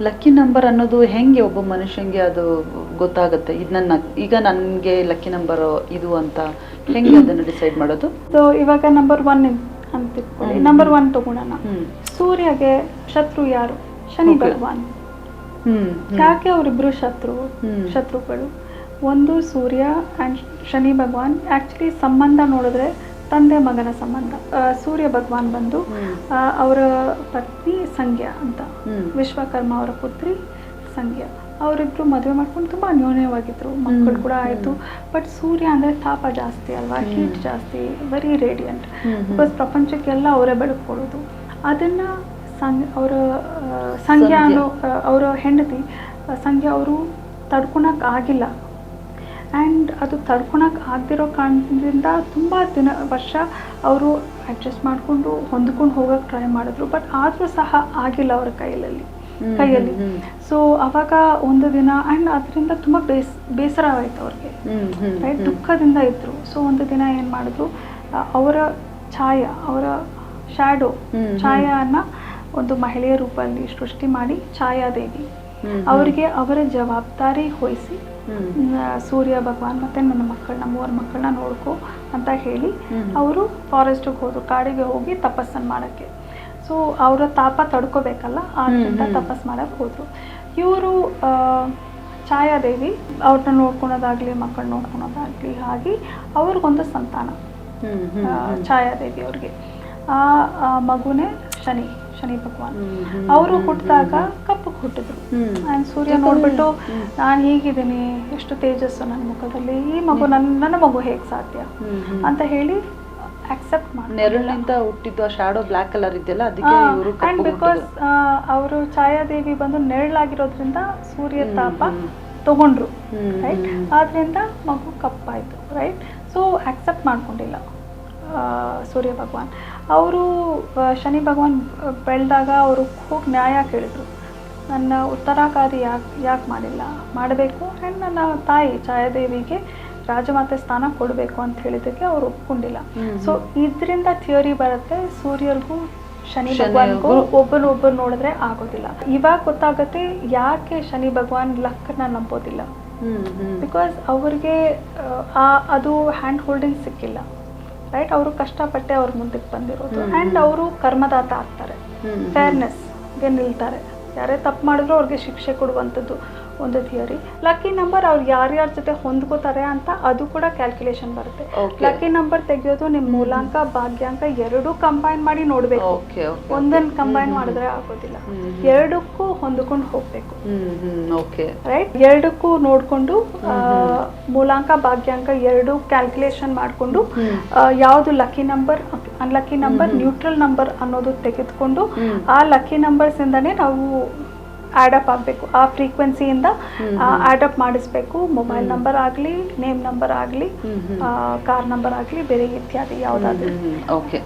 Lucky number ಅನ್ನೋದು ಹೆಂಗೆ ಒಬ್ಬ ಮನುಷ್ಯಂಗೆ ಅದು ಗೊತ್ತಾಗುತ್ತೆ? ಈಗ ನನಗೆ ಲಕ್ಕಿ ನಂಬರ್ ಇದು ಅಂತ ಹೆಂಗೆ ಅದನ್ನು ಡಿಸೈಡ್ ಮಾಡೋದು? ಸೊ ಇವಾಗ ನಂಬರ್ 1 ಅಂತ ಇಟ್ಕೊಳ್ಳಿ. ನಂಬರ್ 1 ತಗೊಳ್ಳೋಣ. ಸೂರ್ಯಗೆ ಶತ್ರು ಯಾರು? ಶನಿ ಭಗವಾನ್. ಯಾಕೆ ಅವರಿಬ್ರು ಶತ್ರುಗಳು? ಒಂದು ಸೂರ್ಯ ಅಂಡ್ ಶನಿ ಭಗವಾನ್. ಆಕ್ಚುಲಿ ಸಂಬಂಧ ನೋಡಿದ್ರೆ ತಂದೆ ಮಗನ ಸಂಬಂಧ. ಸೂರ್ಯ ಭಗವಾನ್ ಬಂದು ಅವರ ಪತ್ನಿ ಸಂಗ್ಯಾ ಅಂತ, ವಿಶ್ವಕರ್ಮ ಅವರ ಪುತ್ರಿ ಸಂಗ್ಯಾ. ಅವರಿಬ್ರು ಮದುವೆ ಮಾಡ್ಕೊಂಡು ತುಂಬಾ ಅನ್ಯೋನ್ಯವಾಗಿದ್ರು, ಮಕ್ಕಳು ಕೂಡ ಆಯ್ತು. ಬಟ್ ಸೂರ್ಯ ಅಂದ್ರೆ ತಾಪ ಜಾಸ್ತಿ ಅಲ್ವಾ, ಹೀಟ್ ಜಾಸ್ತಿ, ವೆರಿ ರೇಡಿಯಂಟ್. ಬಿಕಾಸ್ ಪ್ರಪಂಚಕ್ಕೆಲ್ಲ ಅವರೇ ಬೆಳಕೊಡೋದು. ಅದನ್ನ ಅವರ ಸಂಗ್ಯಾ ಅನ್ನೋ ಅವರ ಹೆಂಡತಿ ಸಂಗ್ಯಾ ಅವರು ತಡ್ಕೊಳಕ್ ಆಗಿಲ್ಲ. ಆ್ಯಂಡ್ ಅದು ತಡ್ಕೊಳಕ್ಕೆ ಆಗದಿರೋ ಕಾರಣದಿಂದ ತುಂಬ ವರ್ಷ ಅವರು ಅಡ್ಜಸ್ಟ್ ಮಾಡಿಕೊಂಡು ಹೊಂದ್ಕೊಂಡು ಹೋಗೋಕ್ಕೆ ಟ್ರೈ ಮಾಡಿದ್ರು. ಬಟ್ ಆದರೂ ಸಹ ಆಗಿಲ್ಲ ಅವರ ಕೈಯಲ್ಲಿ. ಸೊ ಅವಾಗ ಒಂದು ದಿನ ಆ್ಯಂಡ್ ಅದರಿಂದ ತುಂಬ ಬೇಸರವಾಯಿತು ಅವ್ರಿಗೆ, ರೈಟ್, ದುಃಖದಿಂದ ಇದ್ದರು. ಸೊ ಒಂದು ದಿನ ಏನು ಮಾಡಿದ್ರು, ಅವರ ಅವರ ಛಾಯಾನ ಒಂದು ಮಹಿಳೆಯ ರೂಪದಲ್ಲಿ ಸೃಷ್ಟಿ ಮಾಡಿ ಛಾಯಾದೇವಿ ಅವರಿಗೆ ಅವರ ಜವಾಬ್ದಾರಿ ವಹಿಸಿ, ಸೂರ್ಯ ಭಗವಾನ್ ಮತ್ತೆ ನನ್ನ ಮಕ್ಕಳನ್ನ 3 ಮಕ್ಕಳನ್ನ ನೋಡ್ಕೊ ಅಂತ ಹೇಳಿ ಅವರು ಫಾರೆಸ್ಟ್ಗೆ ಹೋದ್ರು, ಕಾಡಿಗೆ ಹೋಗಿ ತಪಸ್ಸನ್ನು ಮಾಡೋಕ್ಕೆ. ಸೊ ಅವರ ತಾಪ ತಡ್ಕೋಬೇಕಲ್ಲ, ಆದ್ದರಿಂದ ತಪಸ್ ಮಾಡಕ್ಕೆ ಹೋದ್ರು. ಇವರು ಛಾಯಾದೇವಿ ಅವ್ರನ್ನ ನೋಡ್ಕೊಳೋದಾಗ್ಲಿ, ಮಕ್ಕಳು ನೋಡ್ಕೊಳೋದಾಗ್ಲಿ, ಹಾಗೆ ಅವ್ರಿಗೊಂದು ಸಂತಾನ ಛಾಯಾದೇವಿ ಅವ್ರಿಗೆ. ಆ ಮಗುನೇ ಶನಿ ಭಗವಾನ್. ಅವರು ಹುಟ್ಟಿದಾಗ ಕಪ್ಪು ಹುಟ್ಟಿದ್ರು. ಆ್ಯಂಡ್ ಸೂರ್ಯ ನೋಡ್ಬಿಟ್ಟು, ನಾನು ಹೀಗಿದ್ದೀನಿ, ಎಷ್ಟು ತೇಜಸ್ಸು ನನ್ನ ಮುಖದಲ್ಲಿ, ಈ ಮಗು ನನ್ನ ಮಗು ಹೇಗೆ ಸಾಧ್ಯ ಅಂತ ಹೇಳಿ ಅಕ್ಸೆಪ್ಟ್ ಮಾಡಿ, ನೆರಳಿನಿಂದ ಹುಟ್ಟಿದ್ದು ಆ ಶಾಡೋ ಬ್ಲ್ಯಾಕ್ ಕಲರ್ ಇದೆಯಲ್ಲ, ಅದಕ್ಕೆ ಇವರು ಆ್ಯಂಡ್ ಬಿಕಾಸ್ ಅವರು ಛಾಯಾದೇವಿ ಬಂದು ನೆರಳಾಗಿರೋದ್ರಿಂದ ಸೂರ್ಯ ತಾಪ ತಗೊಂಡ್ರು, ರೈಟ್. ಆದ್ರಿಂದ ಮಗು ಕಪ್ಪಾಯ್ತು, ರೈಟ್. ಸೊ ಅಕ್ಸೆಪ್ಟ್ ಮಾಡ್ಕೊಂಡಿಲ್ಲ ಸೂರ್ಯ ಭಗವಾನ್. ಅವರು ಶನಿ ಭಗವಾನ್ ಬೆಳೆದಾಗ ಅವರು ಹೋಗಿ ನ್ಯಾಯ ಕೇಳಿದ್ರು, ನನ್ನ ಉತ್ತರಾಧಿಕಾರಿ ಯಾಕೆ ಮಾಡಬೇಕು, ಆ್ಯಂಡ್ ನನ್ನ ತಾಯಿ ಛಾಯಾದೇವಿಗೆ ರಾಜಮಾತೆ ಸ್ಥಾನ ಕೊಡಬೇಕು ಅಂತ ಹೇಳಿದ್ದಕ್ಕೆ ಅವ್ರು ಒಪ್ಕೊಂಡಿಲ್ಲ. ಸೊ ಇದರಿಂದ ಥಿಯರಿ ಬರುತ್ತೆ, ಸೂರ್ಯರಿಗೂ ಶನಿ ಭಗವಾನ್ಗೂ ಒಬ್ಬರು ನೋಡಿದ್ರೆ ಆಗೋದಿಲ್ಲ. ಇವಾಗ ಗೊತ್ತಾಗುತ್ತೆ ಯಾಕೆ ಶನಿ ಭಗವಾನ್ ಲಕ್ಕನ್ನ ನಂಬೋದಿಲ್ಲ. ಬಿಕಾಸ್ ಅವ್ರಿಗೆ ಅದು ಹ್ಯಾಂಡ್ ಹೋಲ್ಡಿಂಗ್ ಸಿಕ್ಕಿಲ್ಲ, ರೈಟ್. ಅವರು ಕಷ್ಟಪಟ್ಟೆ ಅವ್ರ ಮುಂದಕ್ಕೆ ಬಂದಿರೋದು. ಆ್ಯಂಡ್ ಅವರು ಕರ್ಮದಾತ ಆಗ್ತಾರೆ, ಫೇರ್ನೆಸ್ಗೆ ನಿಲ್ತಾರೆ. ಯಾರೇ ತಪ್ಪು ಮಾಡಿದ್ರು ಅವ್ರಿಗೆ ಶಿಕ್ಷೆ ಕೊಡುವಂಥದ್ದು ಒಂದು ಥಿಯರಿ. ಲಕ್ಕಿ ನಂಬರ್ ಅವ್ರು ಯಾರ್ಯಾರ ಜೊತೆ ಹೊಂದ್ಕೋತಾರೆ ಅಂತ ಅದು ಕೂಡ ಕ್ಯಾಲ್ಕುಲೇಷನ್ ಬರುತ್ತೆ. ಲಕ್ಕಿ ನಂಬರ್ ತೆಗೆಯೋದು ನಿಮ್ಮ ಮೂಲಾಂಕ ಭಾಗ್ಯಾಂಕ ಎರಡೂ ಕಂಬೈನ್ ಮಾಡಿ ನೋಡ್ಬೇಕು. ಒಂದನ್ನು ಕಂಬೈನ್ ಮಾಡಿದ್ರೆ ಆಗೋದಿಲ್ಲ, ಎರಡಕ್ಕೂ ಹೊಂದ್ಕೊಂಡು ಹೋಗ್ಬೇಕು, ರೈಟ್. ಎರಡಕ್ಕೂ ನೋಡ್ಕೊಂಡು ಮೂಲಾಂಕ ಭಾಗ್ಯಾಂಕ ಎರಡು ಕ್ಯಾಲ್ಕುಲೇಷನ್ ಮಾಡಿಕೊಂಡು ಯಾವುದು lucky number, unlucky number, neutral number ಅನ್ನೋದು ತೆಗೆದುಕೊಂಡು ಆ ಲಕ್ಕಿ ನಂಬರ್ಸ್ ಇಂದಾನೇ ನಾವು ಆ್ಯಡಪ್ ಆಗಬೇಕು. ಆ ಫ್ರೀಕ್ವೆನ್ಸಿಯಿಂದ ಆ್ಯಡಪ್ ಮಾಡಿಸ್ಬೇಕು. ಮೊಬೈಲ್ ನಂಬರ್ ಆಗಲಿ, ನೇಮ್ ನಂಬರ್ ಆಗಲಿ, ಕಾರ್ ನಂಬರ್ ಆಗಲಿ, ಬೇರೆ ಇತ್ಯಾದಿ ಯಾವುದಾದ್ರೂ. ಓಕೆ.